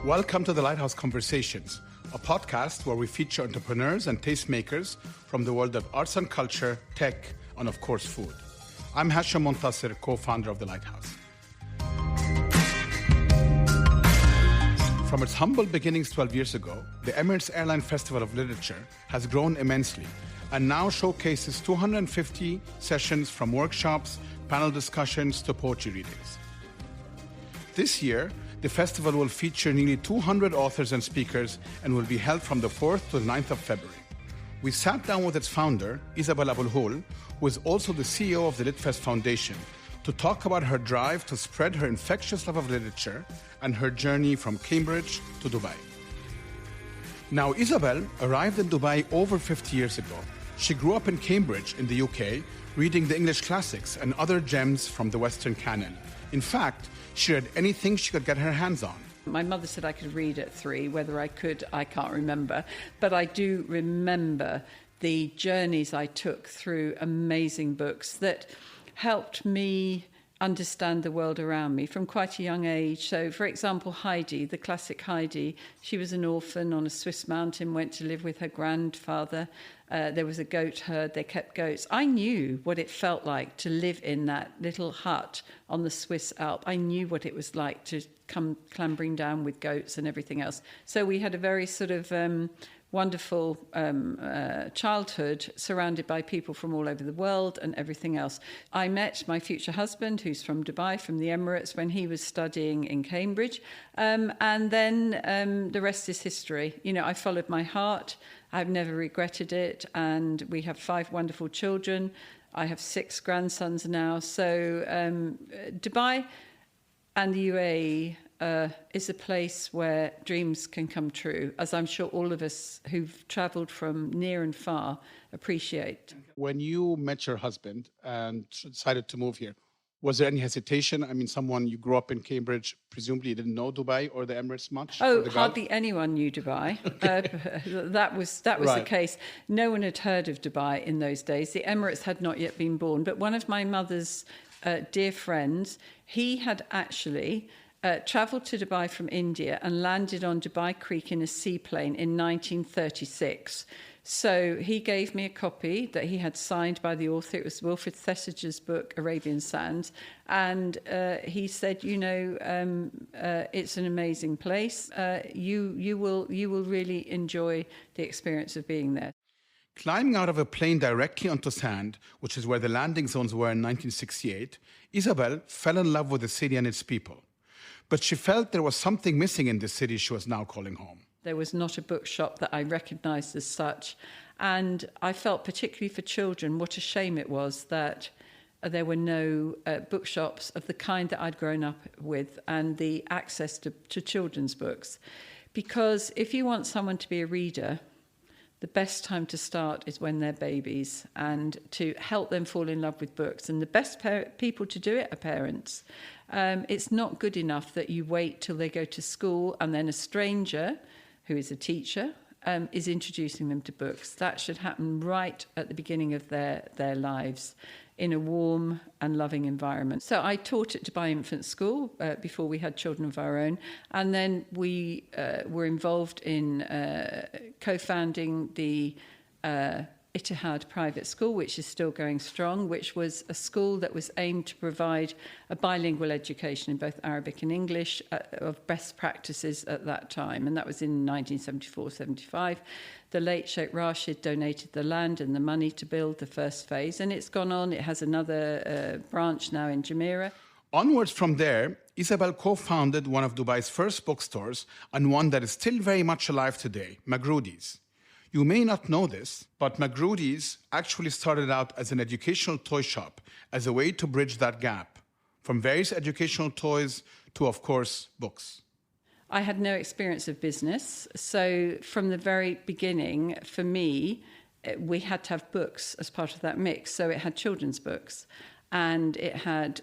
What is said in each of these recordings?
Welcome to the Lighthouse Conversations, a podcast where we feature entrepreneurs and tastemakers from the world of arts and culture, tech, and of course food. I'm Hashim Montasir, co-founder of the Lighthouse. From its humble beginnings 12 years ago, the Emirates Airline Festival of Literature has grown immensely and now showcases 250 sessions from workshops, panel discussions to poetry readings. This year, the festival will feature nearly 200 authors and speakers and will be held from the 4th to the 9th of February. We sat down with its founder, Isobel Abulhoul, who is also the CEO of the LitFest Foundation, to talk about her drive to spread her infectious love of literature and her journey from Cambridge to Dubai. Now, Isobel arrived in Dubai over 50 years ago. She grew up in Cambridge in the UK, reading the English classics and other gems from the Western canon. In fact, she read anything she could get her hands on. My mother said I could read at 3. Whether I could, I can't remember. But I do remember the journeys I took through amazing books that helped me understand the world around me from quite a young age. So, for example, Heidi, the classic Heidi, she was an orphan on a Swiss mountain, went to live with her grandfather. There was a goat herd, they kept goats. I knew what it felt like to live in that little hut on the Swiss Alp. I knew what it was like to come clambering down with goats and everything else. So we had a very sort of wonderful childhood surrounded by people from all over the world and everything else. I met my future husband, who's from Dubai, from the Emirates, when he was studying in Cambridge. And then the rest is history. You know, I followed my heart. I've never regretted it. And we have 5 wonderful children. I have 6 grandsons now. So Dubai and the UAE is a place where dreams can come true, as I'm sure all of us who've travelled from near and far appreciate. When you met your husband and decided to move here, was there any hesitation? I mean, someone you grew up in Cambridge, presumably didn't know Dubai or the Emirates much? Oh, hardly anyone knew Dubai. That was right. The case. No one had heard of Dubai in those days. The Emirates had not yet been born. But one of my mother's dear friends, he had actually travelled to Dubai from India and landed on Dubai Creek in a seaplane in 1936. So he gave me a copy that he had signed by the author. It was Wilfred Thesiger's book, Arabian Sands. And he said, you know, it's an amazing place. You will really enjoy the experience of being there. Climbing out of a plane directly onto sand, which is where the landing zones were in 1968, Isobel fell in love with the city and its people. But she felt there was something missing in the city she was now calling home. There was not a bookshop that I recognised as such. And I felt, particularly for children, what a shame it was that there were no bookshops of the kind that I'd grown up with and the access to children's books. Because if you want someone to be a reader, the best time to start is when they're babies, and to help them fall in love with books. And the best people to do it are parents. It's not good enough that you wait till they go to school and then a stranger, who is a teacher, is introducing them to books. That should happen right at the beginning of their lives in a warm and loving environment. So I taught at Dubai Infant School before we had children of our own. And then we were involved in co-founding the Ittihad Private School, which is still going strong, which was a school that was aimed to provide a bilingual education in both Arabic and English of best practices at that time. And that was in 1974-75. The late Sheikh Rashid donated the land and the money to build the first phase. And it's gone on. It has another branch now in Jumeirah. Onwards from there, Isobel co-founded one of Dubai's first bookstores and one that is still very much alive today, Magrudi's. You may not know this, but Magrudi's actually started out as an educational toy shop as a way to bridge that gap, from various educational toys to, of course, books. I had no experience of business, so from the very beginning, for me, we had to have books as part of that mix. So it had children's books, and it had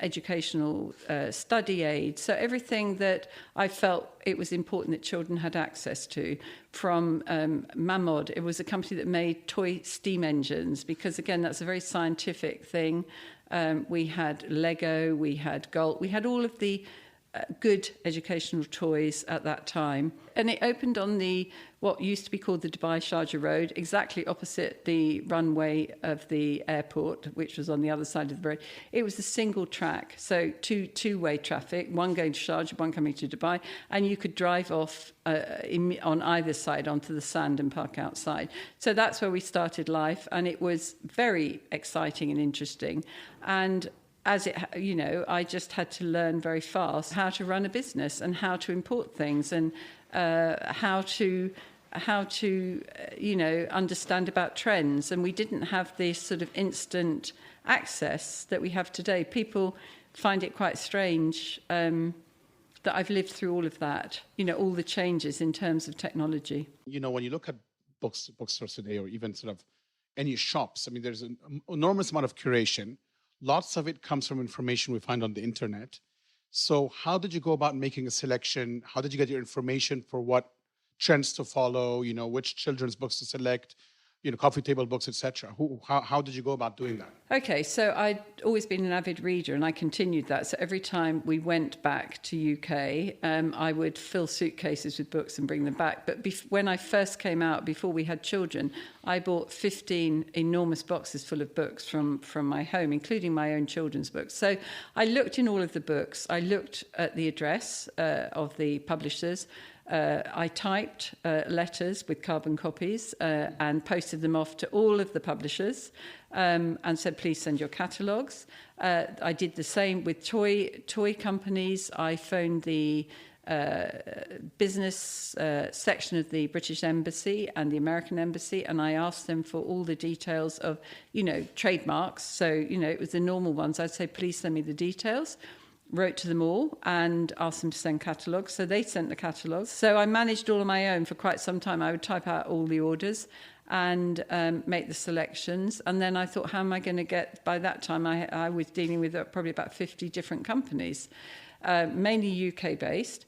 educational study aids. So everything that I felt it was important that children had access to. From Mamod, it was a company that made toy steam engines, because again, that's a very scientific thing. We had Lego, we had Galt, we had all of the good educational toys at that time. And it opened on what used to be called the Dubai Sharjah Road, exactly opposite the runway of the airport, which was on the other side of the road. It was a single track, so two-way traffic, one going to Sharjah, one coming to Dubai, and you could drive off on either side onto the sand and park outside. So that's where we started life, and it was very exciting and interesting. And I just had to learn very fast how to run a business and how to import things and how to understand about trends. And we didn't have this sort of instant access that we have today. People find it quite strange that I've lived through all of that, all the changes in terms of technology. When you look at bookstores today, or even sort of any shops, there's an enormous amount of curation. Lots of it comes from information we find on the internet. So how did you go about making a selection? How did you get your information for what trends to follow, which children's books to select, coffee table books, etc.? How did you go about doing that? Okay, so I'd always been an avid reader, and I continued that. So every time we went back to UK, I would fill suitcases with books and bring them back. But when I first came out, before we had children, I bought 15 enormous boxes full of books from my home, including my own children's books. So I looked in all of the books. I looked at the address of the publishers. I typed letters with carbon copies and posted them off to all of the publishers and said, please send your catalogues. I did the same with toy companies. I phoned the business section of the British Embassy and the American Embassy, and I asked them for all the details of, trademarks. So, it was the normal ones. I'd say, please send me the details. Wrote to them all and asked them to send catalogues. So they sent the catalogues. So I managed all on my own for quite some time. I would type out all the orders and make the selections. And then I thought, how am I going to get... By that time, I was dealing with probably about 50 different companies, mainly UK-based.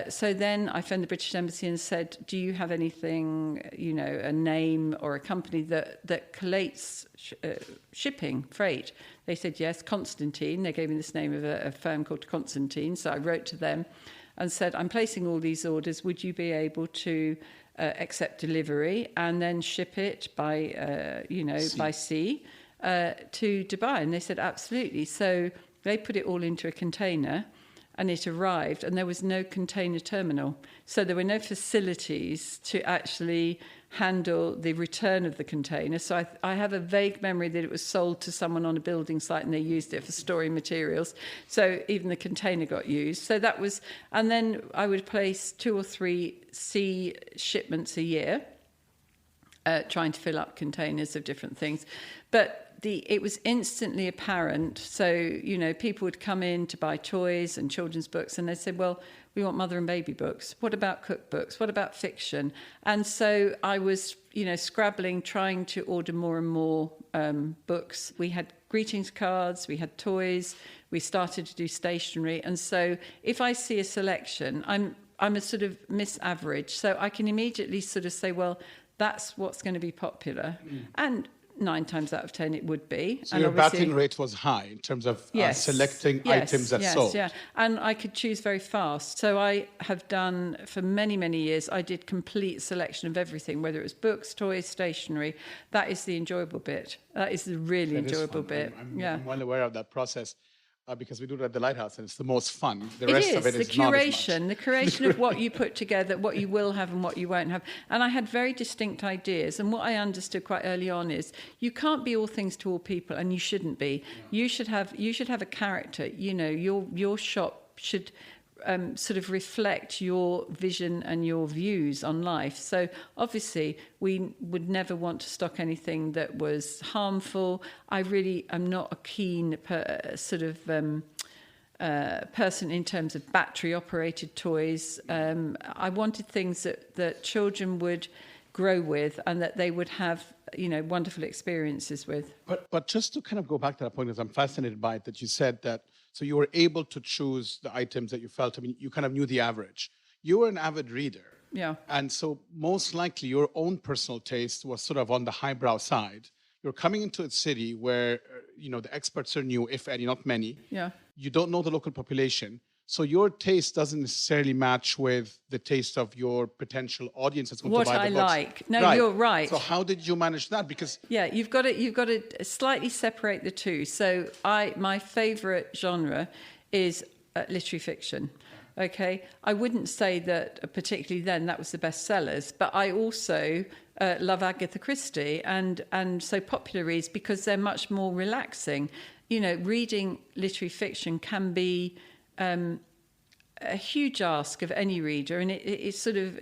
So then I phoned the British Embassy and said, do you have anything, a name or a company that collates shipping, freight? They said, yes, Constantine. They gave me this name of a firm called Constantine. So I wrote to them and said, I'm placing all these orders. Would you be able to accept delivery and then ship it by sea to Dubai? And they said, absolutely. So they put it all into a container, and it arrived, and there was no container terminal. So there were no facilities to actually handle the return of the container. So I have a vague memory that it was sold to someone on a building site and they used it for storing materials. So even the container got used. So that was, and then I would place 2 or 3 sea shipments a year, trying to fill up containers of different things. But it was instantly apparent. So, people would come in to buy toys and children's books, and they said, well, we want mother and baby books. What about cookbooks? What about fiction? And so I was, scrabbling, trying to order more and more books. We had greetings cards, we had toys, we started to do stationery. And so if I see a selection, I'm a sort of Miss Average. So I can immediately sort of say, well, that's what's going to be popular. And 9 times out of 10 it would be. So your batting rate was high in terms of selecting items that sold. Yeah, and I could choose very fast. So I have done, for many, many years, I did complete selection of everything, whether it was books, toys, stationery. That is the enjoyable bit. That is the really enjoyable bit. I'm well aware of that process. Because we do it at the Lighthouse, and it's the most fun. The rest of it is the curation, the curation of what you put together, what you will have and what you won't have. And I had very distinct ideas. And what I understood quite early on is you can't be all things to all people, and you shouldn't be. Yeah. You should have a character. Your shop should sort of reflect your vision and your views on life. So obviously we would never want to stock anything that was harmful. I really am not a keen person in terms of battery operated toys. I wanted things that children would grow with and that they would have wonderful experiences with. But just to kind of go back to that point, because I'm fascinated by it, that you said that, so you were able to choose the items that you felt, you kind of knew the average. You were an avid reader. Yeah. And so most likely your own personal taste was sort of on the highbrow side. You're coming into a city where, the experts are new, if any, not many. Yeah. You don't know the local population. So your taste doesn't necessarily match with the taste of your potential audience that's going to buy the books. What I like. No, you're right. So how did you manage that? Because you've got to slightly separate the two. So my favourite genre is literary fiction. Okay, I wouldn't say that particularly then that was the best sellers, but I also love Agatha Christie and so popular reads because they're much more relaxing. You know, reading literary fiction can be a huge ask of any reader, and it sort of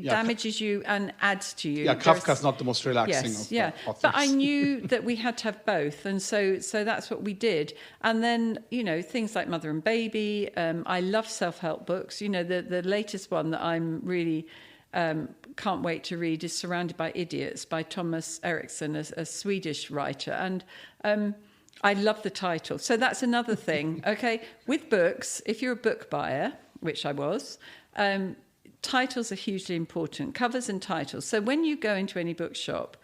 damages you and adds to you. Yeah, Kafka's not the most relaxing of authors. But I knew that we had to have both, and so that's what we did. And then, you know, things like Mother and Baby. I love self-help books. You know, the latest one that I'm really can't wait to read is Surrounded by Idiots by Thomas Eriksson, a Swedish writer, and I love the title. So that's another thing. Okay, with books, if you're a book buyer, which I was, titles are hugely important, covers and titles. So when you go into any bookshop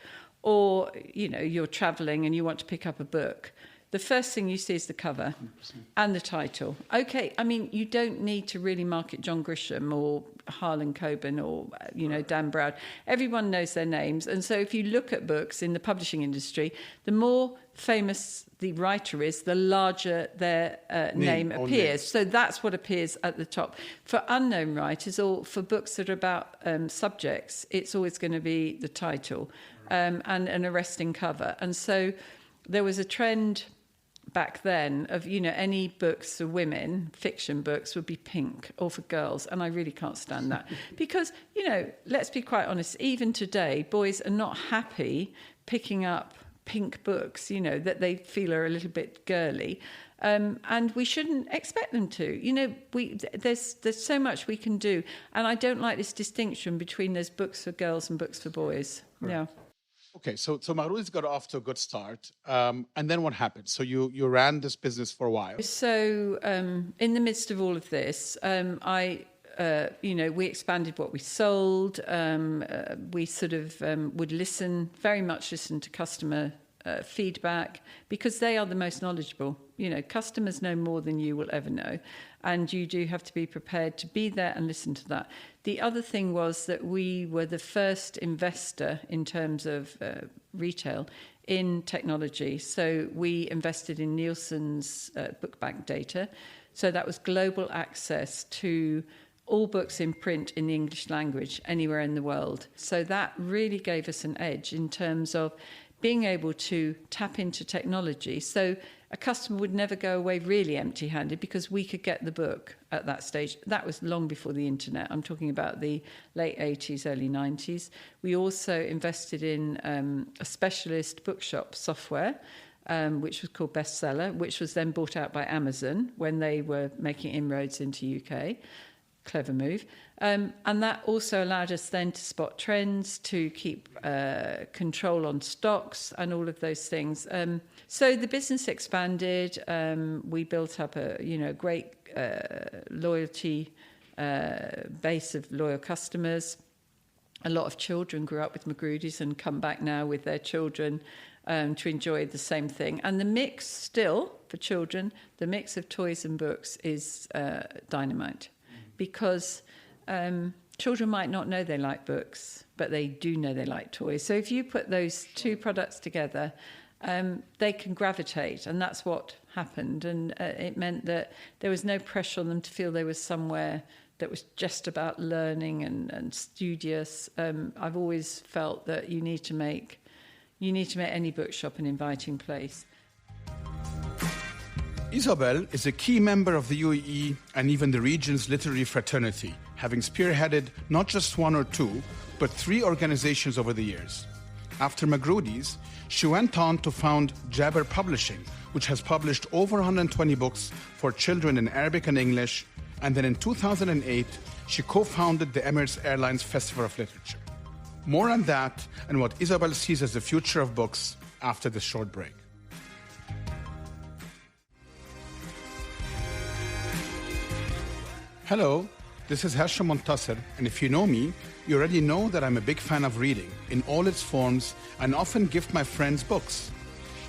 or, you know, you're traveling and you want to pick up a book, the first thing you see is the cover 100%. And the title. Okay, I mean, you don't need to really market John Grisham or Harlan Coben or, you know, Dan Brown. Everyone knows their names. And so if you look at books in the publishing industry, the more famous the writer is, the larger their name appears. So that's what appears at the top. For unknown writers or for books that are about subjects, it's always going to be the title and an arresting cover. And so there was a trend back then of, you know, any books for women, fiction books, would be pink, or for girls, and I really can't stand that. Because, you know, let's be quite honest, even today, boys are not happy picking up pink books, you know, that they feel are a little bit girly. And we shouldn't expect them to. You know, there's so much we can do. And I don't like this distinction between there's books for girls and books for boys. Correct. Yeah. Okay, so Mahrouzi's got off to a good start. And then what happened? So you ran this business for a while. So in the midst of all of this, you know, we expanded what we sold. We sort of would very much listen to customer feedback because they are the most knowledgeable. You know, customers know more than you will ever know. And you do have to be prepared to be there and listen to that. The other thing was that we were the first investor in terms of retail in technology. So we invested in Nielsen's book bank data. So that was global access to all books in print in the English language anywhere in the world. So that really gave us an edge in terms of being able to tap into technology. So a customer would never go away really empty-handed because we could get the book at that stage. That was long before the internet. I'm talking about the late 80s, early 90s. We also invested in a specialist bookshop software, which was called Bestseller, which was then bought out by Amazon when they were making inroads into UK. Clever move. And that also allowed us then to spot trends, to keep control on stocks and all of those things. So the business expanded. We built up a great loyalty base of loyal customers. A lot of children grew up with Magrudy's and come back now with their children to enjoy the same thing. And the mix still, for children, the mix of toys and books is dynamite. Because children might not know they like books, but they do know they like toys. So if you put those two products together, they can gravitate, and that's what happened. And it meant that there was no pressure on them to feel they was somewhere that was just about learning and studious. I've always felt that you need to make any bookshop an inviting place. Isobel is a key member of the UAE and even the region's literary fraternity, having spearheaded not just one or two, but 3 organizations over the years. After Magrudy's, she went on to found Jabber Publishing, which has published over 120 books for children in Arabic and English, and then in 2008, she co-founded the Emirates Airlines Festival of Literature. More on that and what Isobel sees as the future of books after this short break. Hello, this is Hashim Montasser, and if you know me, you already know that I'm a big fan of reading in all its forms and often gift my friends books.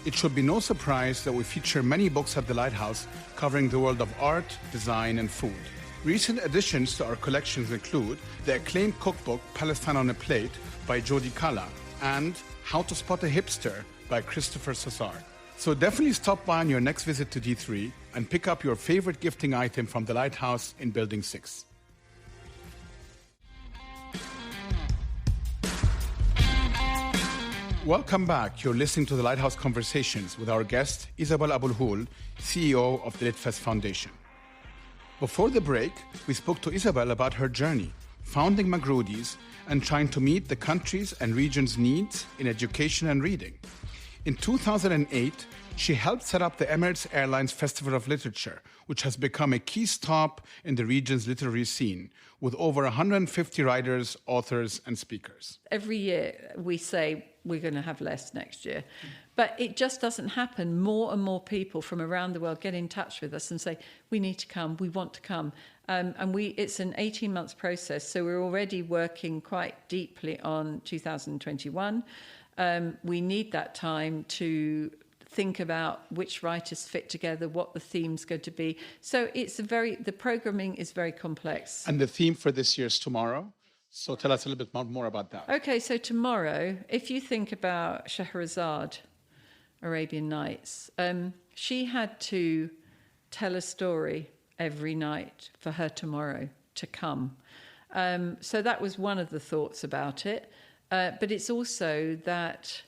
It should be no surprise that we feature many books at the Lighthouse covering the world of art, design, and food. Recent additions to our collections include the acclaimed cookbook Palestine on a Plate by Jodi Kalla and How to Spot a Hipster by Christopher Sassar. So definitely stop by on your next visit to D3 and pick up your favorite gifting item from the Lighthouse in Building 6. Welcome back. You're listening to the Lighthouse Conversations with our guest, Isobel Abulhoul, CEO of the LitFest Foundation. Before the break, we spoke to Isobel about her journey, founding Magrudy's and trying to meet the country's and region's needs in education and reading. In 2008, she helped set up the Emirates Airlines Festival of Literature, which has become a key stop in the region's literary scene, with over 150 writers, authors, and speakers. Every year we say we're going to have less next year, but it just doesn't happen. More and more people from around the world get in touch with us and say, we need to come, we want to come. It's an 18-month process, so we're already working quite deeply on 2021. We need that time to think about which writers fit together, what the theme's going to be. So the programming is very complex. And the theme for this year is tomorrow. So tell us a little bit more about that. Okay, so tomorrow, if you think about Scheherazade, Arabian Nights, she had to tell a story every night for her tomorrow to come. So that was one of the thoughts about it. But it's also that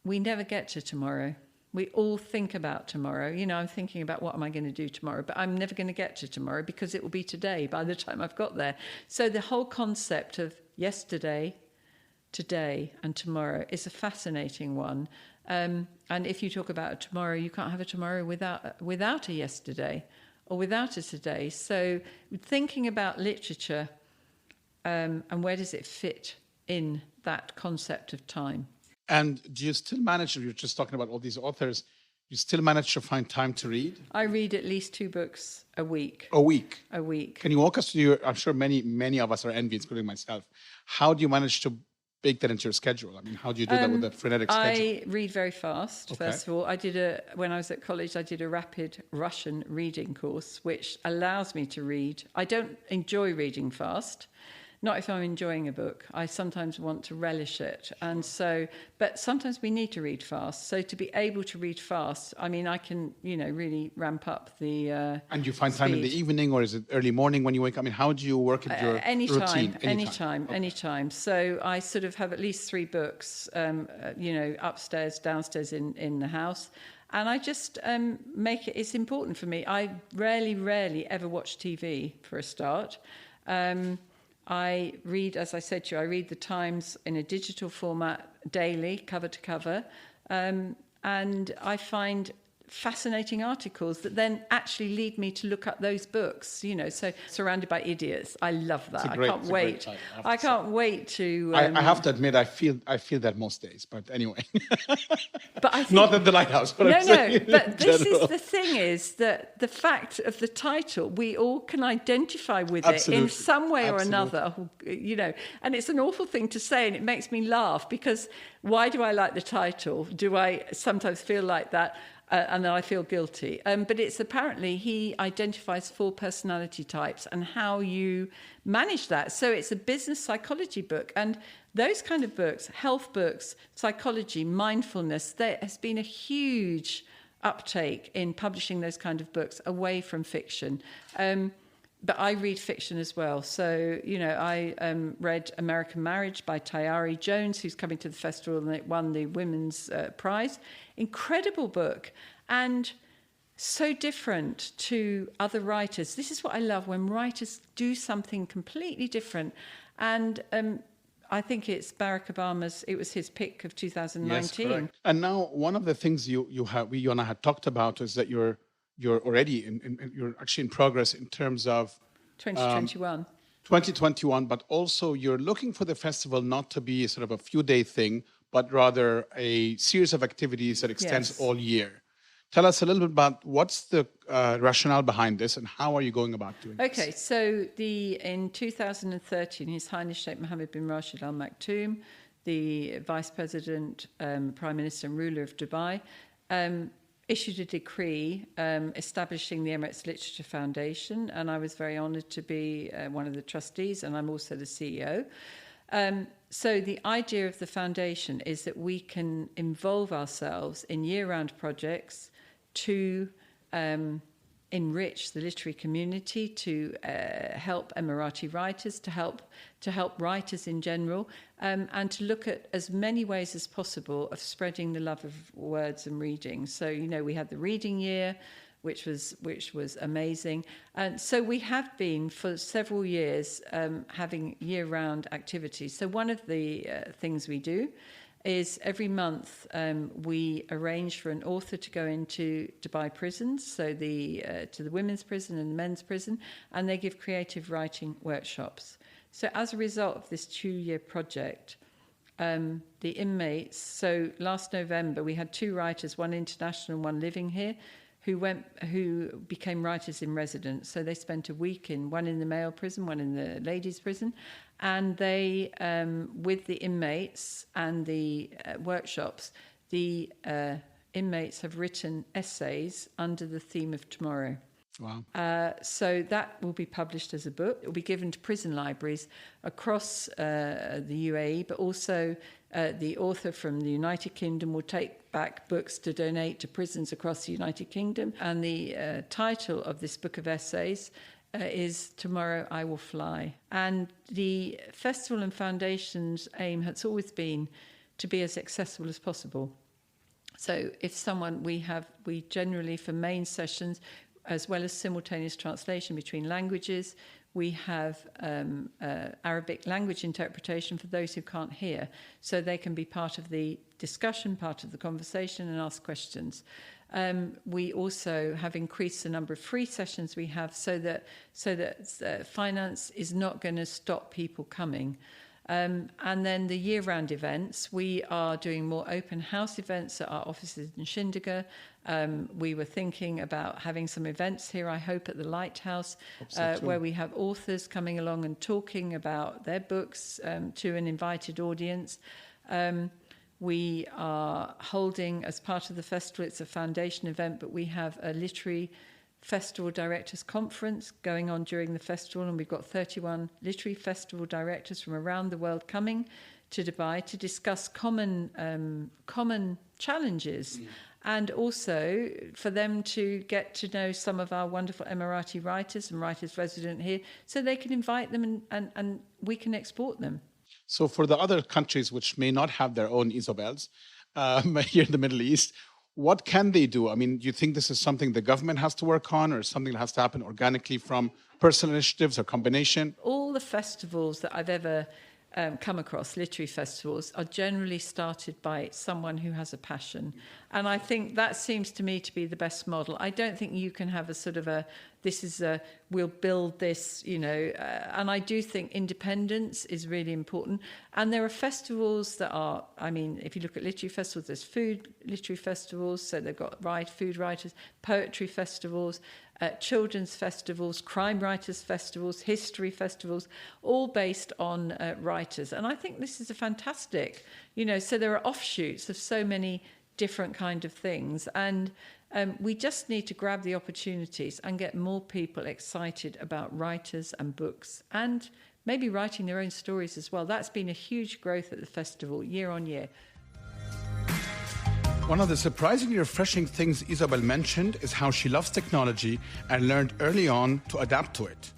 we never get to tomorrow. We all think about tomorrow. You know, I'm thinking about what am I going to do tomorrow, but I'm never going to get to tomorrow because it will be today by the time I've got there. So the whole concept of yesterday, today, and tomorrow is a fascinating one. And if you talk about a tomorrow, you can't have a tomorrow without a yesterday or without a today. So thinking about literature and where does it fit in that concept of time. And do you still manage, you're just talking about all these authors, you still manage to find time to read? I read at least 2 books a week. A week? A week. Can you walk us through I'm sure many of us are envious, including myself. How do you manage to bake that into your schedule? I mean, how do you do that with a frenetic schedule? I read very fast, first of all. When I was at college, I did a rapid Russian reading course, which allows me to read. I don't enjoy reading fast. Not if I'm enjoying a book. I sometimes want to relish it. But sometimes we need to read fast. So to be able to read fast, I mean, I can, really ramp up the And you find speed. time in the evening or is it early morning when you wake up? I mean, how do you work at your routine? Anytime. So I sort of have at least 3 books, upstairs, downstairs in the house. And I just it's important for me. I rarely ever watch TV for a start. I read, as I said to you, I read the Times in a digital format daily, cover to cover, and I find fascinating articles that then actually lead me to look up those books, so surrounded by idiots. I love that. I can't wait. I can't wait to... I have to admit, I feel that most days, but anyway. But I think, not at the Lighthouse, but but this is the thing is that the fact of the title, we all can identify with it in some way or another, and it's an awful thing to say and it makes me laugh because why do I like the title? Do I sometimes feel like that? And then I feel guilty. But it's apparently he identifies 4 personality types and how you manage that. So it's a business psychology book. And those kind of books, health books, psychology, mindfulness, there has been a huge uptake in publishing those kind of books away from fiction. But I read fiction as well. So, I read American Marriage by Tayari Jones, who's coming to the festival and it won the Women's Prize. Incredible book and so different to other writers. This is what I love, when writers do something completely different. And I think it's Barack Obama's, it was his pick of 2019. Yes, correct. And now one of the things you and I had talked about is that you're already you're actually in progress in terms of 2021. 2021, but also you're looking for the festival not to be sort of a few-day thing, but rather a series of activities that extends all year. Tell us a little bit about what's the rationale behind this and how are you going about doing this? Okay, so in 2013, His Highness Sheikh Mohammed bin Rashid Al Maktoum, the Vice President, Prime Minister and ruler of Dubai, issued a decree establishing the Emirates Literature Foundation, and I was very honoured to be one of the trustees, and I'm also the CEO. So the idea of the foundation is that we can involve ourselves in year-round projects to enrich the literary community, to help Emirati writers, to help writers in general, and to look at as many ways as possible of spreading the love of words and reading. So, we had the reading year, which was amazing. And so we have been for several years having year-round activities. So one of the things we do is every month we arrange for an author to go into Dubai prisons, so to the women's prison and the men's prison, and they give creative writing workshops. So as a result of this 2-year project, the inmates, so last November we had 2 writers, one international and one living here, who became writers in residence. So they spent a week one in the male prison, one in the ladies' prison, and they, with the inmates and the workshops, the inmates have written essays under the theme of tomorrow. Wow. So that will be published as a book. It will be given to prison libraries across the UAE, but also the author from the United Kingdom will take back books to donate to prisons across the United Kingdom. And the title of this book of essays is Tomorrow I Will Fly. And the festival and foundation's aim has always been to be as accessible as possible. So if we generally, for main sessions, as well as simultaneous translation between languages, we have Arabic language interpretation for those who can't hear, so they can be part of the discussion, part of the conversation, and ask questions. We also have increased the number of free sessions we have, so that finance is not going to stop people coming. And then the year-round events, we are doing more open house events at our offices in Shindiga. We were thinking about having some events here, I hope, at the Lighthouse, where we have authors coming along and talking about their books to an invited audience. We are holding, as part of the festival, it's a foundation event, but we have a literary festival directors conference going on during the festival, and we've got 31 literary festival directors from around the world coming to Dubai to discuss common challenges, and also for them to get to know some of our wonderful Emirati writers and writers resident here, so they can invite them and we can export them. So for the other countries which may not have their own Isobels here in the Middle East, what can they do? I mean, do you think this is something the government has to work on, or something that has to happen organically from personal initiatives or combination? All the festivals that I've ever come across, literary festivals, are generally started by someone who has a passion. And I think that seems to me to be the best model. I don't think you can have a sort of we'll build this, and I do think independence is really important. And there are festivals that are, if you look at literary festivals, there's food literary festivals, so they've got food writers, poetry festivals, children's festivals, crime writers festivals, history festivals, all based on writers. And I think this is a fantastic, so there are offshoots of so many different kind of things. And we just need to grab the opportunities and get more people excited about writers and books, and maybe writing their own stories as well. That's been a huge growth at the festival year on year. One of the surprisingly refreshing things Isobel mentioned is how she loves technology and learned early on to adapt to it.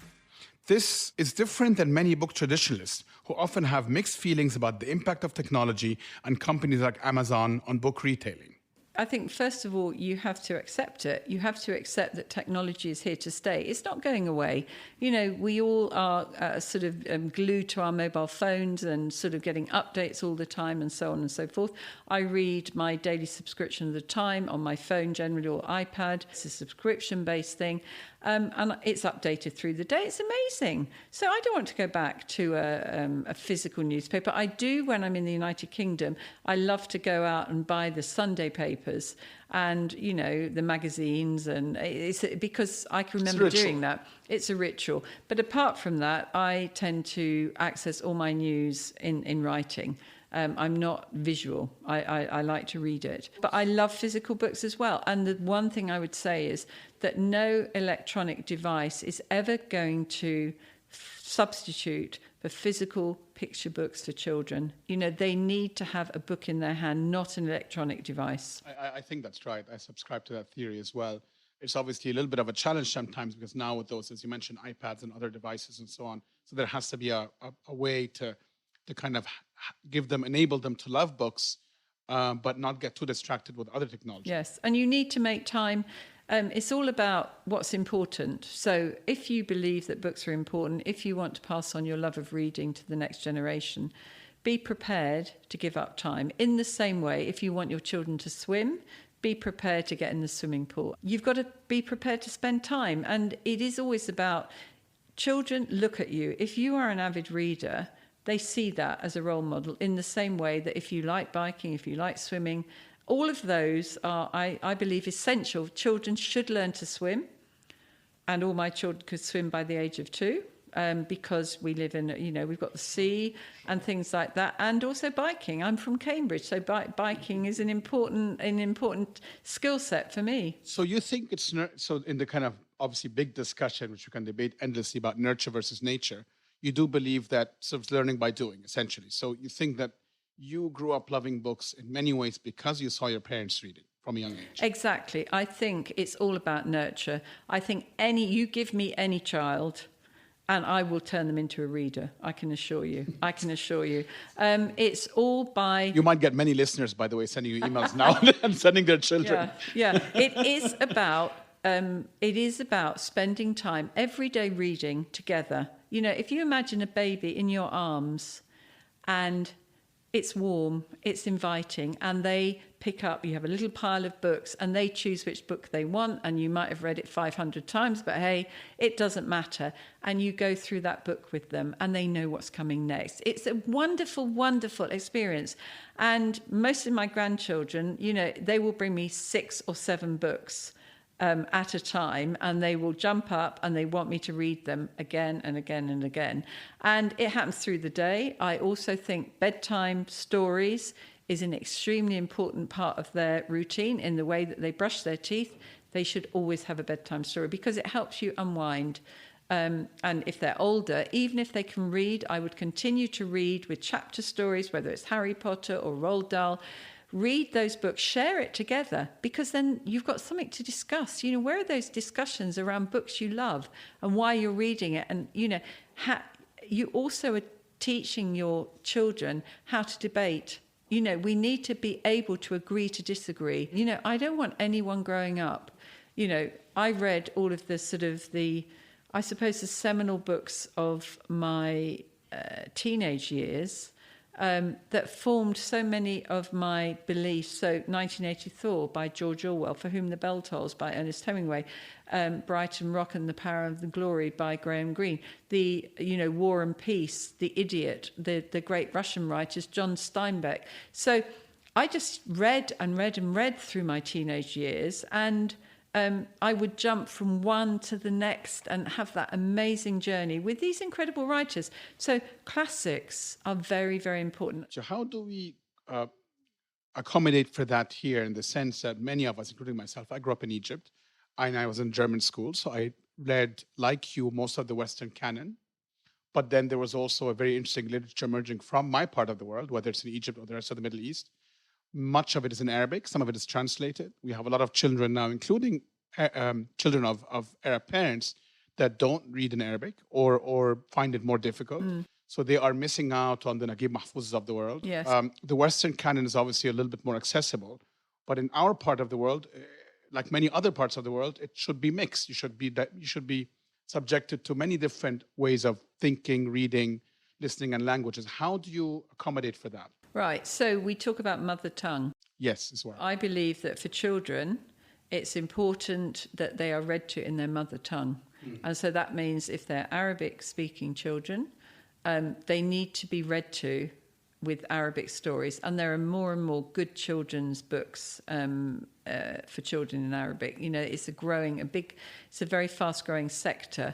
This is different than many book traditionalists who often have mixed feelings about the impact of technology and companies like Amazon on book retailing. I think, first of all, you have to accept it. You have to accept that technology is here to stay. It's not going away. We all are sort of glued to our mobile phones and sort of getting updates all the time and so on and so forth. I read my daily subscription of the Time on my phone generally, or iPad. It's a subscription-based thing. And it's updated through the day. It's amazing. So I don't want to go back to a physical newspaper. I do when I'm in the United Kingdom. I love to go out and buy the Sunday papers and, the magazines. And it's because I can remember doing that. It's a ritual. But apart from that, I tend to access all my news in writing. I'm not visual. I like to read it. But I love physical books as well. And the one thing I would say is that no electronic device is ever going to substitute for physical picture books for children. They need to have a book in their hand, not an electronic device. I think that's right. I subscribe to that theory as well. It's obviously a little bit of a challenge sometimes because now with those, as you mentioned, iPads and other devices and so on, so there has to be a way to kind of enable them to love books, but not get too distracted with other technology. Yes, and you need to make time. It's all about what's important. So if you believe that books are important, if you want to pass on your love of reading to the next generation, be prepared to give up time. In the same way, if you want your children to swim, be prepared to get in the swimming pool. You've got to be prepared to spend time. And it is always about children look at you. If you are an avid reader, they see that as a role model in the same way that if you like biking, if you like swimming, all of those are, I believe, essential. Children should learn to swim. And all my children could swim by the age of 2. Because we live in, we've got the sea and things like that, and also biking. I'm from Cambridge, so biking is an important skill set for me. So you think it's so in the kind of obviously big discussion, which you can debate endlessly about nurture versus nature, you do believe that sort of learning by doing, essentially. So you think that you grew up loving books in many ways because you saw your parents read it from a young age. Exactly. I think it's all about nurture. I think you give me any child, and I will turn them into a reader. I can assure you. It's all by... You might get many listeners, by the way, sending you emails now and sending their children. Yeah. It is about spending time every day reading together. If you imagine a baby in your arms and it's warm, it's inviting, and they pick up, you have a little pile of books, and they choose which book they want, and you might have read it 500 times, but hey, it doesn't matter. And you go through that book with them, and they know what's coming next. It's a wonderful, wonderful experience. And most of my grandchildren, they will bring me 6 or 7 books at a time, and they will jump up and they want me to read them again and again and again. And it happens through the day. I also think bedtime stories is an extremely important part of their routine. In the way that they brush their teeth, they should always have a bedtime story because it helps you unwind. And if they're older, even if they can read, I would continue to read with chapter stories, whether it's Harry Potter or Roald Dahl. Read those books, share it together, because then you've got something to discuss. Where are those discussions around books you love and why you're reading it? And, you also are teaching your children how to debate. We need to be able to agree to disagree. I don't want anyone growing up. I read all of the I suppose the seminal books of my teenage years. That formed so many of my beliefs. So 1984 by George Orwell, For Whom the Bell Tolls by Ernest Hemingway, Brighton Rock and the Power of the Glory by Graham Greene, the War and Peace, The Idiot, the great Russian writers, John Steinbeck. So I just read and read and read through my teenage years, and I would jump from one to the next and have that amazing journey with these incredible writers. So classics are very, very important. So how do we accommodate for that here, in the sense that many of us, including myself, I grew up in Egypt and I was in German school. So I read, like you, most of the Western canon. But then there was also a very interesting literature emerging from my part of the world, whether it's in Egypt or the rest of the Middle East. Much of it is in Arabic. Some of it is translated. We have a lot of children now, including children of Arab parents, that don't read in Arabic or find it more difficult. So they are missing out on the Naguib Mahfouzs of the world. Yes. The Western canon is obviously a little bit more accessible. But in our part of the world, like many other parts of the world, it should be mixed. You should be subjected to many different ways of thinking, reading, listening, and languages. How do you accommodate for that? Right. So we talk about mother tongue. Yes, as well. I believe that for children, it's important that they are read to in their mother tongue. And so that means if they're Arabic-speaking children, they need to be read to with Arabic stories. And there are more and more good children's books for children in Arabic. It's a very fast-growing sector.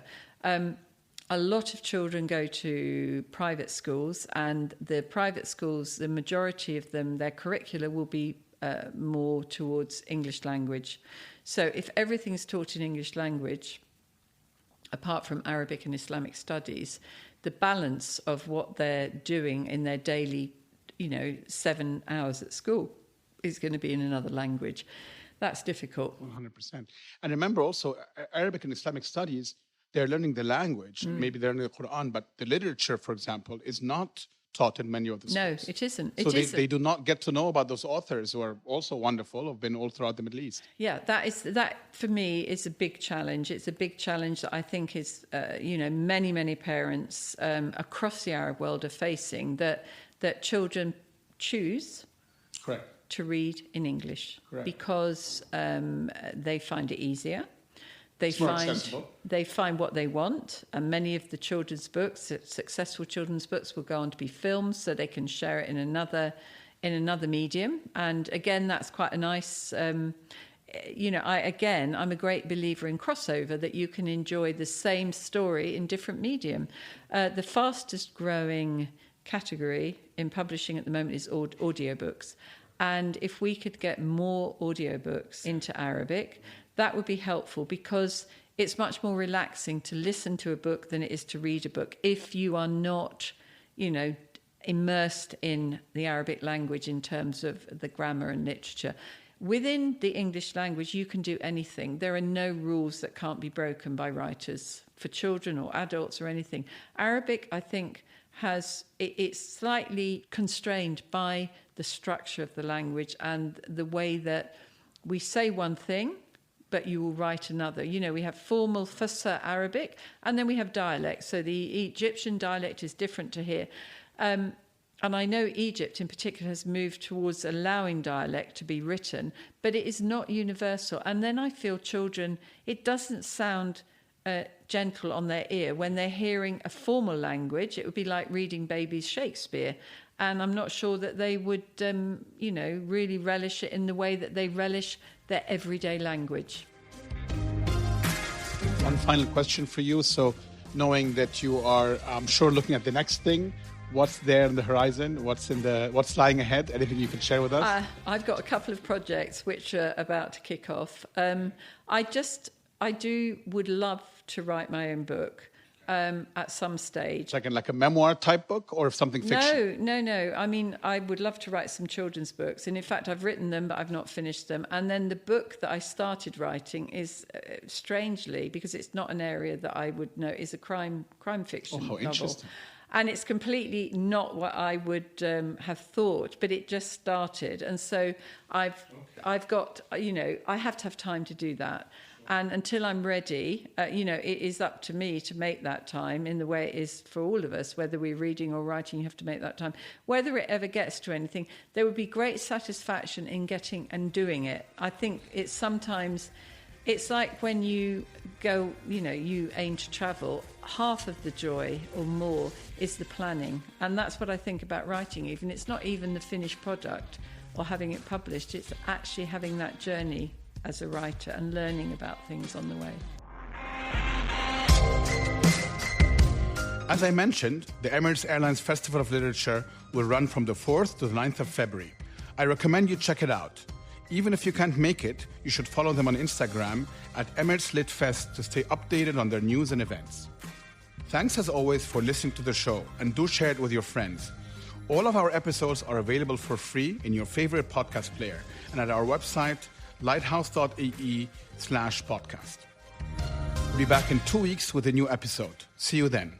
a lot of children go to private schools, and the private schools, the majority of them, their curricula will be more towards English language. So if everything's taught in English language, apart from Arabic and Islamic studies, the balance of what they're doing in their daily, 7 hours at school is going to be in another language. That's difficult. 100%. And remember also, Arabic and Islamic studies, they're learning the language. Maybe they're learning the Quran, but the literature, for example, is not taught in many of the schools. No, it isn't. So they do not get to know about those authors who are also wonderful, have been all throughout the Middle East. Yeah, that for me is a big challenge. It's a big challenge that I think is, many parents across the Arab world are facing, that children choose Correct. to read in English. Correct. Because they find it easier. It's more accessible. They find what they want, and many of the children's books, successful children's books, will go on to be films, so they can share it in another medium. And again, that's quite a nice. I'm a great believer in crossover, that you can enjoy the same story in different medium. The fastest growing category in publishing at the moment is audiobooks. And if we could get more audiobooks into Arabic, that would be helpful, because it's much more relaxing to listen to a book than it is to read a book if you are not, immersed in the Arabic language in terms of the grammar and literature. Within the English language, you can do anything. There are no rules that can't be broken by writers for children or adults or anything. Arabic, I think, it's slightly constrained by the structure of the language and the way that we say one thing, but you will write another. We have formal Fusha Arabic, and then we have dialect. So the Egyptian dialect is different to here. And I know Egypt in particular has moved towards allowing dialect to be written, but it is not universal. And then I feel children, it doesn't sound gentle on their ear. When they're hearing a formal language, it would be like reading babies Shakespeare. And I'm not sure that they would, really relish it in the way that they relish their everyday language. One final question for you. So knowing that you are, I'm sure, looking at the next thing, what's there on the horizon? What's lying ahead? Anything you can share with us? I've got a couple of projects which are about to kick off. I would love to write my own book. At some stage. Like a memoir type book, or something fiction? No. I mean, I would love to write some children's books. And in fact, I've written them, but I've not finished them. And then the book that I started writing is, strangely, because it's not an area that I would know, is a crime fiction novel. Interesting. And it's completely not what I would have thought, but it just started. And so I've got, I have to have time to do that. And until I'm ready, it is up to me to make that time in the way it is for all of us. Whether we're reading or writing, you have to make that time. Whether it ever gets to anything, there would be great satisfaction in getting and doing it. I think it's like when you go, you aim to travel, half of the joy or more is the planning. And that's what I think about writing even. It's not even the finished product or having it published. It's actually having that journey as a writer and learning about things on the way. As I mentioned, the Emirates Airlines Festival of Literature will run from the 4th to the 9th of February. I recommend you check it out. Even if you can't make it, you should follow them on Instagram at Emirates Lit Fest to stay updated on their news and events. Thanks as always for listening to the show, and do share it with your friends. All of our episodes are available for free in your favorite podcast player and at our website, lighthouse.ee/podcast. We'll be back in 2 weeks with a new episode. See you then.